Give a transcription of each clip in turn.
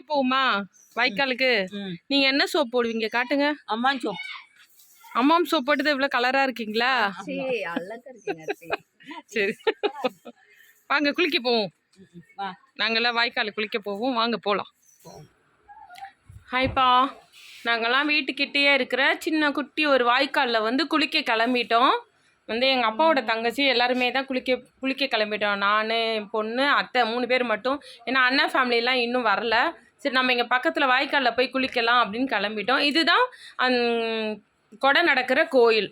போமா வாய்க்காலுக்கு நீங்க என்ன சோப் போடுவீங்க காட்டுங்க. அம்மாம் சோப். அம்மாம் சோப் போட்டு இவ்வளவு கலரா இருக்கீங்களா? சரி வாங்க குளிக்க போவோம். நாங்கெல்லாம் வாய்க்கால் குளிக்க போவோம், வாங்க போகலாம். ஹாய்ப்பா, நாங்கள்லாம் வீட்டுக்கிட்டேயே இருக்கிற சின்ன குட்டி ஒரு வாய்க்காலில் வந்து குளிக்க கிளம்பிட்டோம். வந்து எங்கள் அப்பாவோட தங்கச்சி எல்லாருமே தான் குளிக்க கிளம்பிட்டோம். நான், என் பொண்ணு, அத்தை 3 பேர் மட்டும். ஏன்னா அண்ணன் ஃபேமிலிலாம் இன்னும் வரல. சரி நம்ம இங்கே பக்கத்தில் வாய்க்காலில் போய் குளிக்கலாம் அப்படின்னு கிளம்பிட்டோம். இதுதான் கொடை நடக்கிற கோயில்.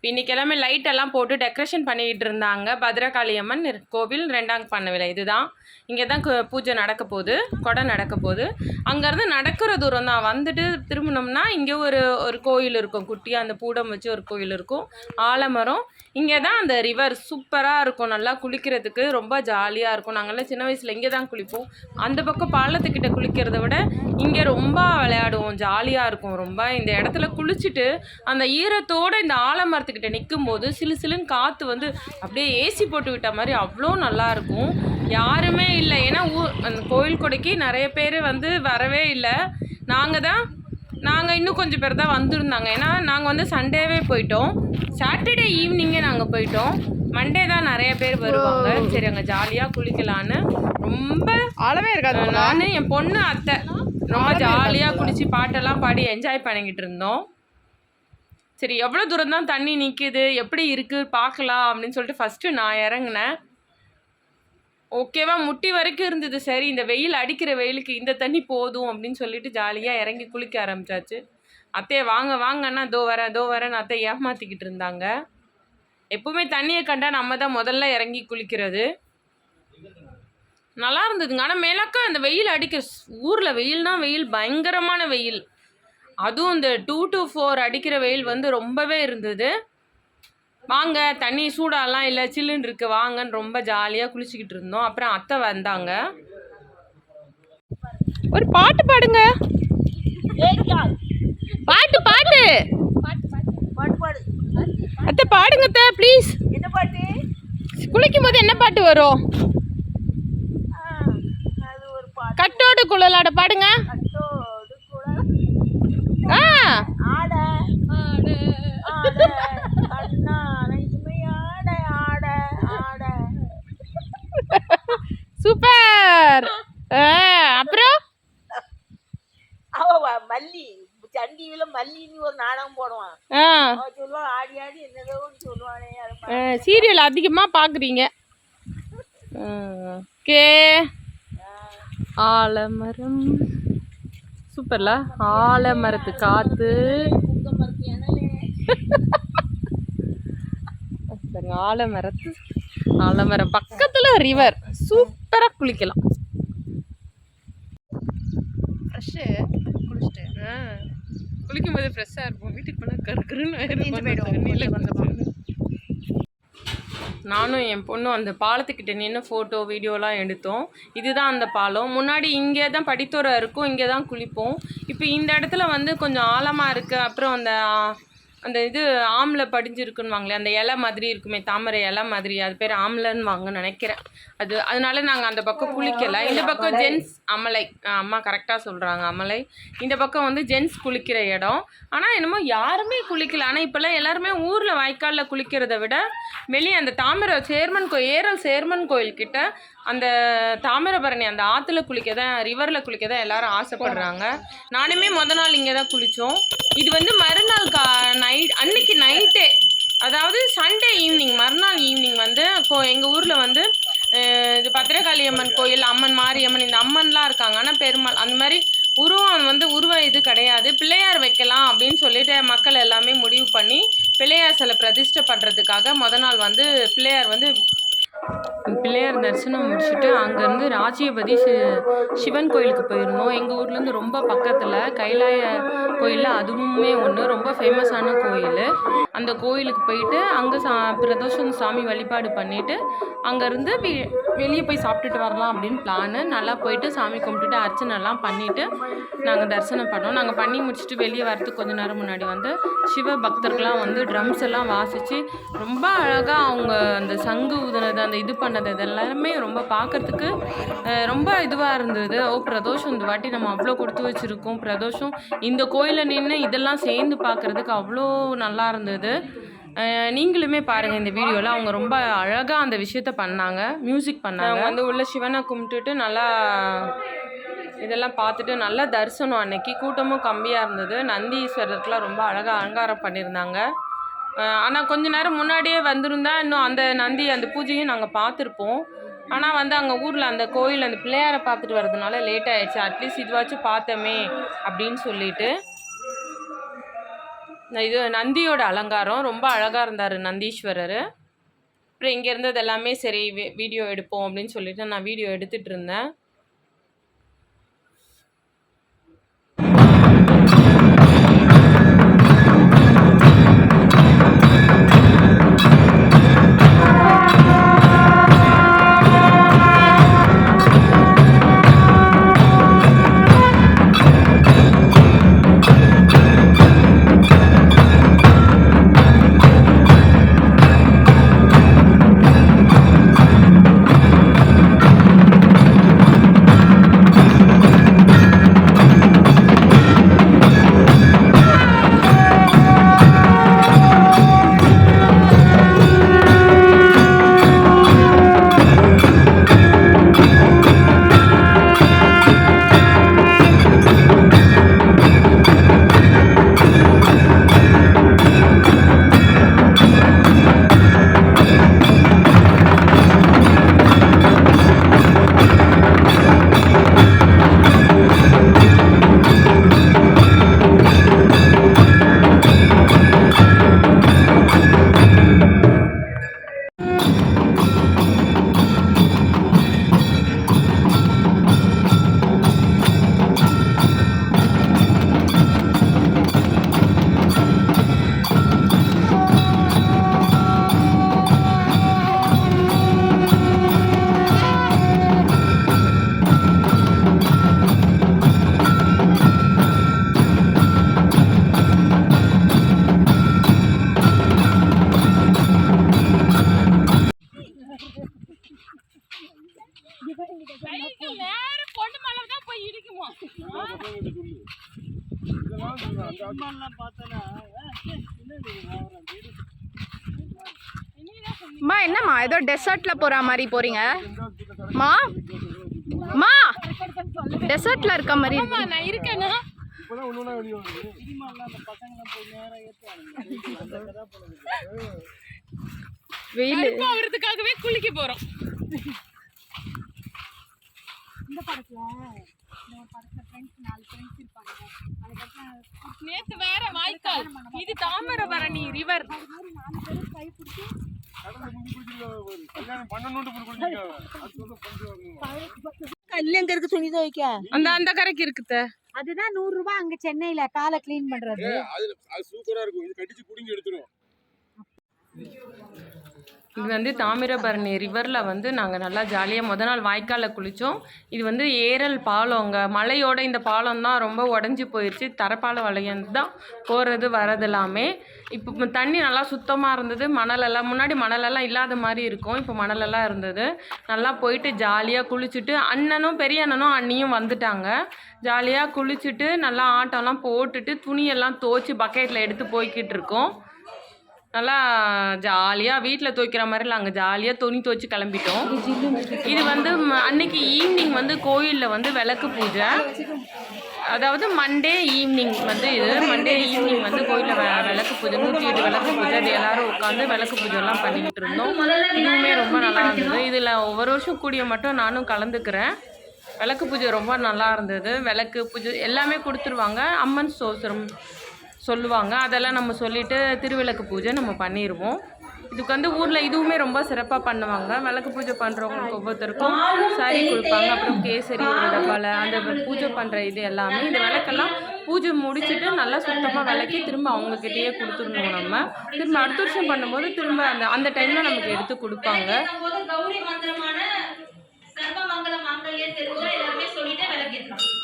இன்னைக்கு எல்லாமே லைட்டெல்லாம் போட்டு டெக்கரேஷன் பண்ணிக்கிட்டு இருந்தாங்க. பத்ரகாளி அம்மன் கோவில் 2ஆம் பண்ணவில்லை. இதுதான் இங்கே தான் பூஜை நடக்க போகுது, கொடை நடக்க போகுது. அங்கேருந்து நடக்கிற தூரம் தான். வந்துட்டு திரும்பினோம்னா இங்கே ஒரு கோயில் இருக்கும், குட்டியாக அந்த பூடம் வச்சு ஒரு கோயில் இருக்கும், ஆலமரம். இங்கே தான் அந்த ரிவர் சூப்பராக இருக்கும், நல்லா குளிக்கிறதுக்கு ரொம்ப ஜாலியாக இருக்கும். நாங்கள்லாம் சின்ன வயசில் இங்கே தான் குளிப்போம். அந்த பக்கம் பாலத்துக்கிட்ட குளிக்கிறத விட இங்கே ரொம்ப விளையாடுவோம், ஜாலியாக இருக்கும் ரொம்ப. இந்த இடத்துல குளிச்சுட்டு அந்த ஈரத்தோடு இந்த ஆலமரத்துக்கிட்ட நிற்கும் போது சிலு சிலுன்னு காற்று வந்து அப்படியே ஏசி போட்டு விட்ட மாதிரி அவ்வளோ நல்லாயிருக்கும். யாருமே இல்லை, ஏன்னா அந்த கோயில் கொடைக்கு நிறைய பேர் வந்து வரவே இல்லை. நாங்கள் இன்னும் கொஞ்சம் பேர் தான் வந்திருந்தாங்க. ஏன்னா நாங்கள் வந்து சண்டேவே போயிட்டோம், சாட்டர்டே ஈவினிங்கே நாங்கள் போயிட்டோம். மண்டே தான் நிறைய பேர் வருவாங்க. சரி அங்கே ஜாலியாக குளிக்கலான்னு ரொம்ப அளவே இருக்காது. நான், என் பொண்ணு, அத்தை ரொம்ப ஜாலியாக குளிச்சு பாட்டெல்லாம் பாடி என்ஜாய் பண்ணிக்கிட்டு இருந்தோம். சரி எவ்வளோ தூரம் தான் தண்ணி நிற்கிது, எப்படி இருக்குது பார்க்கலாம் அப்படின்னு சொல்லிட்டு ஃபஸ்ட்டு நான் இறங்கினேன். ஓகேவா, முட்டி வரைக்கும் இருந்தது. சரி இந்த வெயில் அடிக்கிற வெயிலுக்கு இந்த தண்ணி போதும் அப்படின்னு சொல்லிட்டு ஜாலியாக இறங்கி குளிக்க ஆரம்பிச்சாச்சு. அத்தையை வாங்க வாங்கன்னா தோ வரேன்னு அத்தை ஏமாற்றிக்கிட்டு இருந்தாங்க. எப்பவுமே தண்ணியை கண்டா நம்ம தான் முதல்ல இறங்கி குளிக்கிறது. நல்லா இருந்ததுங்க. ஆனால் மேலாக்க அந்த வெயில் அடிக்க ஊரில் வெயில்னா வெயில், பயங்கரமான வெயில். அதுவும் இந்த 2 to 4 அடிக்கிற வெயில் வந்து ரொம்பவே இருந்தது. வாங்க தண்ணி சூடாலாம் இல்லை, சில்லுன்னு இருக்கு வாங்கன்னு ரொம்ப ஜாலியாக குளிச்சுக்கிட்டு இருந்தோம். அப்புறம் அத்தை வந்தாங்க. ஒரு பாட்டு பாடுங்க. பாட்டு பாட்டு அத்தை பாடுங்க அத்தை ப்ளீஸ். என்ன பாட்டு? குளிக்கும் போது என்ன பாட்டு வரும்? கட்டோடு குழலாட பாடுங்க. சூப்பர். அப்புறம் மல்லி சண்டியில மல்லின்னு ஒரு நாடகம் போடுவான், சொல்லுவான் ஆடி ஆடி என்னதோ சொல்லுவானே. சீரியல் அதிகமாக பார்க்குறீங்க. ஓகே, ஆலமரம் சூப்பர்ல, ஆலமரத்து காற்று. ஆலமரம் பக்கத்தில் ரிவர், சூப்பராக குளிக்கலாம். குளிக்கும் போது ஃப்ரெஷ்ஷாக இருப்போம். வீட்டுக்கு போனால் கருக்குன்னு. நானும் என் பொண்ணும் அந்த பாலத்துக்கிட்ட நின்று ஃபோட்டோ வீடியோலாம் எடுத்தோம். இதுதான் அந்த பாலம். முன்னாடி இங்கே தான் படித்துறை இருக்கும், இங்கே தான் குளிப்போம். இப்போ இந்த இடத்துல வந்து கொஞ்சம் ஆழமாக இருக்குது. அப்புறம் அந்த இது ஆம்லை படிஞ்சிருக்குன்னு வாங்களே, அந்த இலை மாதிரி இருக்குமே, தாமரை இலை மாதிரி, அது பேர் ஆம்லைன்னு வாங்கன்னு நினைக்கிறேன். அதனால நாங்கள் அந்த பக்கம் குளிக்கலை. இந்த பக்கம் ஜென்ஸ் அமலை, அம்மா கரெக்டாக சொல்கிறாங்க, அமலை. இந்த பக்கம் வந்து ஜென்ஸ் குளிக்கிற இடம். ஆனால் என்னமோ யாருமே குளிக்கலை. ஆனால் இப்போல்லாம் எல்லாருமே ஊரில் வாய்க்காலில் குளிக்கிறத விட வெளியே அந்த ஏரல் சேர்மன் கோயில்கிட்ட அந்த தாமிரபரணி அந்த ஆற்றுல குளிக்க தான், ரிவரில் குளிக்க தான் எல்லோரும் ஆசைப்படுறாங்க. நானுமே நாள் இங்கே தான் குளித்தோம். இது வந்து மறுநாள் அன்னைக்கு நைட்டே, அதாவது சண்டே ஈவினிங், மறுநாள் ஈவினிங் வந்து எங்கள் ஊரில் வந்து இது பத்ரகாளி அம்மன் கோயில், அம்மன் மாரியம்மன், இந்த அம்மன்லாம் இருக்காங்க. ஆனால் பெருமாள் அந்த மாதிரி உருவம் இது கிடையாது. பிள்ளையார் வைக்கலாம் அப்படின்னு சொல்லிட்டு மக்கள் எல்லாமே முடிவு பண்ணி பிள்ளையார் சிலை பிரதிஷ்டை பண்ணுறதுக்காக நாள் வந்து பிள்ளையார் வந்து பிள்ளையார் தரிசனம் முடிச்சுட்டு அங்கேருந்து ராஜ்யபதி சிவன் கோயிலுக்கு போயிருந்தோம். எங்கள் ஊர்லேருந்து ரொம்ப பக்கத்தில் கைலாய கோயிலில் அதுவுமே ஒன்று ரொம்ப ஃபேமஸான கோயில். அந்த கோயிலுக்கு போயிட்டு அங்கே பிரதோஷம் சாமி வழிபாடு பண்ணிவிட்டு அங்கேருந்து வெளியே போய் சாப்பிட்டுட்டு வரலாம் அப்படின்னு பிளானு. நல்லா போயிட்டு சாமி கும்பிட்டுட்டு அர்ச்சனைலாம் பண்ணிவிட்டு நாங்கள் தரிசனம் பண்ணோம். நாங்கள் பண்ணி முடிச்சுட்டு வெளியே வரதுக்கு கொஞ்சம் நேரம் முன்னாடி வந்து சிவ பக்தர்கள்லாம் வந்து ட்ரம்ஸ் எல்லாம் வாசித்து ரொம்ப அழகாக அவங்க அந்த சங்கு ஊதுனது அந்த இது பண்ணது இதெல்லாமே ரொம்ப பார்க்குறதுக்கு ரொம்ப இதுவாக இருந்தது. பிரதோஷம் இந்த வாட்டி நம்ம அவ்வளோ கொடுத்து வச்சுருக்கோம். பிரதோஷம் இந்த கோயிலில் நின்று இதெல்லாம் சேர்ந்து பார்க்குறதுக்கு அவ்வளோ நல்லா இருந்தது. நீங்களுமே பாருங்கள் இந்த வீடியோவில். அவங்க ரொம்ப அழகாக அந்த விஷயத்த பண்ணாங்க, மியூசிக் பண்ணாங்க. வந்து உள்ள சிவனை கும்பிட்டுட்டு நல்லா இதெல்லாம் பார்த்துட்டு நல்லா தரிசனம். அன்னைக்கு கூட்டமும் கம்மியாக இருந்தது. நந்தீஸ்வரருக்குலாம் ரொம்ப அழகாக அலங்காரம் பண்ணியிருந்தாங்க. ஆனால் கொஞ்ச நேரம் முன்னாடியே வந்திருந்தா இன்னும் அந்த நந்தி அந்த பூஜையும் நாங்கள் பார்த்துருப்போம். ஆனால் வந்து அங்கே ஊரில் அந்த கோயில் அந்த பிள்ளையாரை பார்த்துட்டு வர்றதுனால லேட் ஆகிடுச்சு. அட்லீஸ்ட் இதுவாச்சும் பார்த்தோமே அப்படின்னு சொல்லிட்டு. இது நந்தியோட அலங்காரம் ரொம்ப அழகாக இருந்தார் நந்தீஸ்வரர். அப்புறம் இங்கே இருந்தது எல்லாமே சரி வீடியோ எடுப்போம் அப்படின்னு சொல்லிட்டு நான் வீடியோ எடுத்துகிட்டு இருந்தேன். அம்மா என்னம்மா ஏதோ டெசர்ட்ல போற மாதிரி போறீங்க? மா மா டெசர்ட்ல இருக்க மாதிரி இருக்கு. நான் இருக்கேனா வெயில் அவரதுக்காகவே குளிக்க போறோம். இந்த படத்துல ஃப்ரெண்ட்ஸ் 4 ஃப்ரெண்ட்ஸ் இருப்பாங்க. நேத்து வேற வாய்க்கால், இது தாமிரபரணி ரிவர். அது மாதிரி 4 பேரும் கை பிடிச்சி எங்க இருக்கு துணி துவைக்க? அந்த கரைக்கு இருக்குத. அதுதான் 100 ரூபாய் அங்க சென்னையில காலை க்ளீன் பண்றது. அது சூப்பரா இருக்கும். இது கடிச்சு புடிங்கி எடுத்துரும். இது வந்து தாமிரபரணி ரிவரில் வந்து நாங்கள் நல்லா ஜாலியாக நாள் வாய்க்காலில் குளித்தோம். இது வந்து ஏரல் பாலங்க, மலையோட இந்த பாலம் தான் ரொம்ப உடஞ்சி போயிடுச்சு. தரப்பால வளையந்து தான் போகிறது வரது எல்லாமே. இப்போ தண்ணி நல்லா சுத்தமாக இருந்தது. மணலெல்லாம் முன்னாடி மணலெல்லாம் இல்லாத மாதிரி இருக்கும், இப்போ மணலெல்லாம் இருந்தது. நல்லா போயிட்டு ஜாலியாக குளிச்சுட்டு அண்ணனும் பெரிய அண்ணனும் அண்ணியும் வந்துட்டாங்க. ஜாலியாக குளிச்சுட்டு நல்லா ஆட்டம்லாம் போட்டுட்டு துணியெல்லாம் துவைச்சி பக்கெட்டில் எடுத்து போய்கிட்டு இருக்கோம். நல்லா ஜாலியாக வீட்டில் துவைக்கிற மாதிரி நாங்கள் ஜாலியாக துணி துவைச்சி கிளம்பிட்டோம். இது வந்து அன்னைக்கு ஈவினிங் வந்து கோயிலில் வந்து விளக்கு பூஜை. அதாவது மண்டே ஈவினிங் வந்து மண்டே ஈவினிங் வந்து கோயிலில் விளக்கு பூஜை 108 விளக்கு பூஜை. அது எல்லோரும் உட்காந்து விளக்கு பூஜைலாம் பண்ணிக்கிட்டு இருந்தோம். இதுவுமே ரொம்ப நல்லா இருந்தது. இதில் ஒவ்வொரு வருஷம் கூடிய மட்டும் நானும் கலந்துக்கிறேன். விளக்கு பூஜை ரொம்ப நல்லா இருந்தது. விளக்கு பூஜை எல்லாமே கொடுத்துருவாங்க. அம்மன் ஸ்தோத்திரம் சொல்லுவாங்க. அதெல்லாம் நம்ம சொல்லிவிட்டு திருவிளக்கு பூஜை நம்ம பண்ணிடுவோம். இதுக்கு வந்து ஊரில் இதுவுமே ரொம்ப சிறப்பாக பண்ணுவாங்க. விளக்கு பூஜை பண்ணுறவங்களுக்கு ஒவ்வொருத்தருக்கும் சாரி கொடுப்பாங்க. அப்புறம் கேசரி ஒரு டப்பாவில் அந்த பூஜை பண்ணுற இது எல்லாமே. இந்த விளக்கெல்லாம் பூஜை முடிச்சுட்டு நல்லா சுத்தமாக விளக்கி திரும்ப அவங்கக்கிட்டேயே கொடுத்துடணும். நம்ம திரும்ப அடுத்த வருஷம் பண்ணும்போது திரும்ப அந்த டைமில் நமக்கு எடுத்து கொடுப்பாங்க. கௌரி மந்திரமான சர்வமங்கல மாங்கல்ய திருவிழா எல்லாருமே சொல்லிட்டு விளக்கேற்றணும்.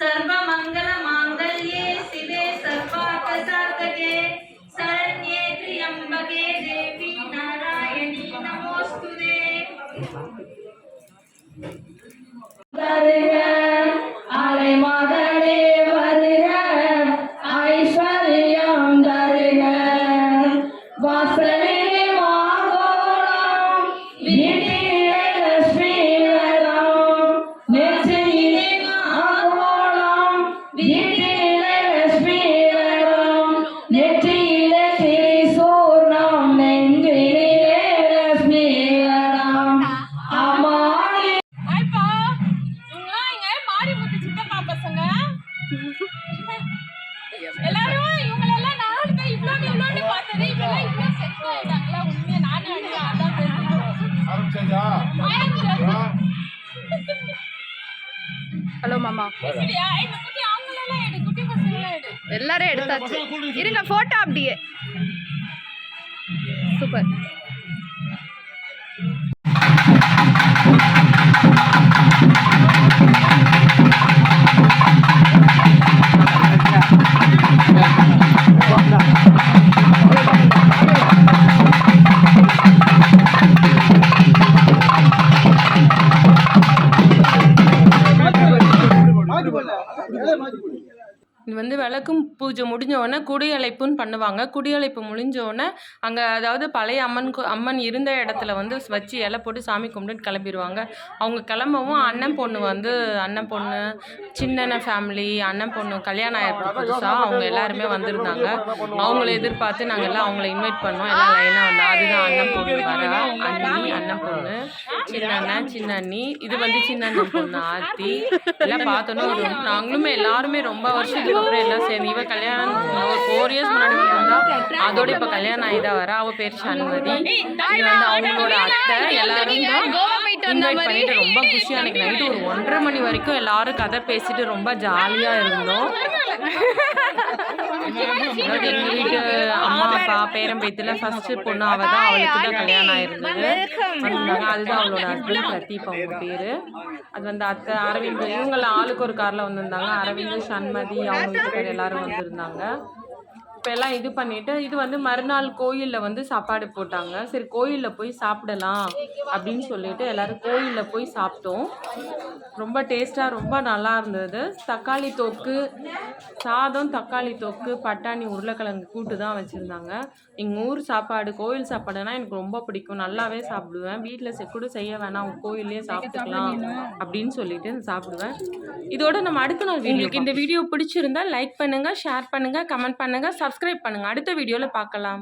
सर्वमंगल मांगल्ये शिवे सर्वार्थसाधके शरण्ये त्र्यंबके देवी नारायणी नमोस्तुते। आले मगने वर्ग ऐश्वर्यं दर्ग वासने मागोलम विधिले लक्ष्मीवरम निश्चिले मागोलम विधिले लक्ष्मीवरम निश्चिले श्रीसूर्णम नेंजिले लक्ष्मीवरम अमाले ஹாய்ப்பா இவங்களாம் இங்க மாரிமுத்து சித்தப்பா பசங்க எல்லாரும் இவங்களெல்லாம் நாலு பேர் இவ்வளோன்னு பார்த்தது இவங்கெல்லாம் இவ்வளோ செட் ஆயிட்டாங்களா உண்மையா நானும் அடியா அதான் ஹலோ மாமா இப்படியா இந்த குட்டி அவங்களெல்லாம் எடு குட்டி பசங்களெல்லாம் எடு எல்லாரும் எடுத்தாச்சு இருங்க போட்டோ அப்படியே சூப்பர் இது வந்து விளக்கும் பூஜை முடிஞ்ச உடனே குடியழைப்புன்னு பண்ணுவாங்க. குடியழைப்பு முடிஞ்ச உடனே அங்கே அதாவது பழைய அம்மன் இருந்த இடத்துல வந்து வச்சு இலை போட்டு சாமி கும்பிட்டு கிளம்பிடுவாங்க. அவங்க கிளம்பவும் அண்ணன் பொண்ணு சின்ன ஃபேமிலி அண்ணன் பொண்ணு கல்யாணம் ஆயிருக்கு புதுசாக அவங்க எல்லாருமே வந்திருந்தாங்க. அவங்கள எதிர்பார்த்து நாங்கள் எல்லாம் அவங்கள இன்வைட் பண்ணோம். எல்லாம் லைனாக வந்தோம். அதுதான் அண்ணன் பொண்ணு வரா அண்ணி அண்ணன் பொண்ணு சின்ன அண்ணி இது வந்து சின்ன அண்ணன் பொண்ணு ஆர்த்தி எல்லாம் பார்த்தோன்னே நாங்களுமே எல்லாருமே ரொம்ப வருஷத்துக்கு அப்புறம் எல்லாம் சேர்ந்து இவ கல்யாணம் ஒரு 4 இயர்ஸ் முன்னாடி வந்திருந்தா அதோட இப்போ கல்யாணம் ஆகிதான் வர. அவ பேர் சண்மதி. இது வந்து அவங்களோட அத்தை. எல்லாரும் இன்வைட் பண்ணிட்டு ரொம்ப குஷியாக அன்னைக்கு நைட்டு ஒரு 1:30 மணி வரைக்கும் எல்லாரும் கதை பேசிட்டு ரொம்ப ஜாலியாக இருந்தோம். அதாவது எங்கள் வீட்டு அம்மா அப்பா பேரம்பேத்துல ஃபர்ஸ்ட் பொண்ணு அவ தான். அவளுக்கு தான் கல்யாணம் ஆயிருந்தது வந்தாங்க. அதுதான் அவளோட ஹஸ்பண்ட் பிரதீப் அவங்க பேர். அது வந்து அத்தை அரவிந்த் இவங்கெல்லாம் ஆளுக்கு ஒரு காரில் வந்திருந்தாங்க. அரவிந்த் சண்மதி அவங்க வீட்டுக்கார் எல்லாரும் வந்திருந்தாங்க. இப்போ எல்லாம் இது பண்ணிவிட்டு இது வந்து மறுநாள் கோயிலில் வந்து சாப்பாடு போட்டாங்க. சரி கோயிலில் போய் சாப்பிடலாம் அப்படின்னு சொல்லிட்டு எல்லோரும் கோயிலில் போய் சாப்பிட்டோம். ரொம்ப டேஸ்ட்டாக ரொம்ப நல்லா இருந்தது. தக்காளி தொக்கு சாதம் தக்காளி தொக்கு பட்டாணி உருளைக்கிழங்கு கூட்டு தான் வச்சுருந்தாங்க. எங்கள் ஊர் சாப்பாடு கோயில் சாப்பாடுனா எனக்கு ரொம்ப பிடிக்கும். நல்லாவே சாப்பிடுவேன். வீட்டில் கூட செய்ய வேணாம் கோயிலே சாப்பிட்டுக்கலாம் அப்படின்னு சொல்லிட்டு சாப்பிடுவேன். இதோட நம்ம அடுத்த நாள் உங்களுக்கு இந்த வீடியோ பிடிச்சிருந்தா லைக் பண்ணுங்கள், ஷேர் பண்ணுங்கள், கமெண்ட் பண்ணுங்கள், சப்ஸ்கிரைப் பண்ணுங்கள். அடுத்த வீடியோவில் பார்க்கலாம்.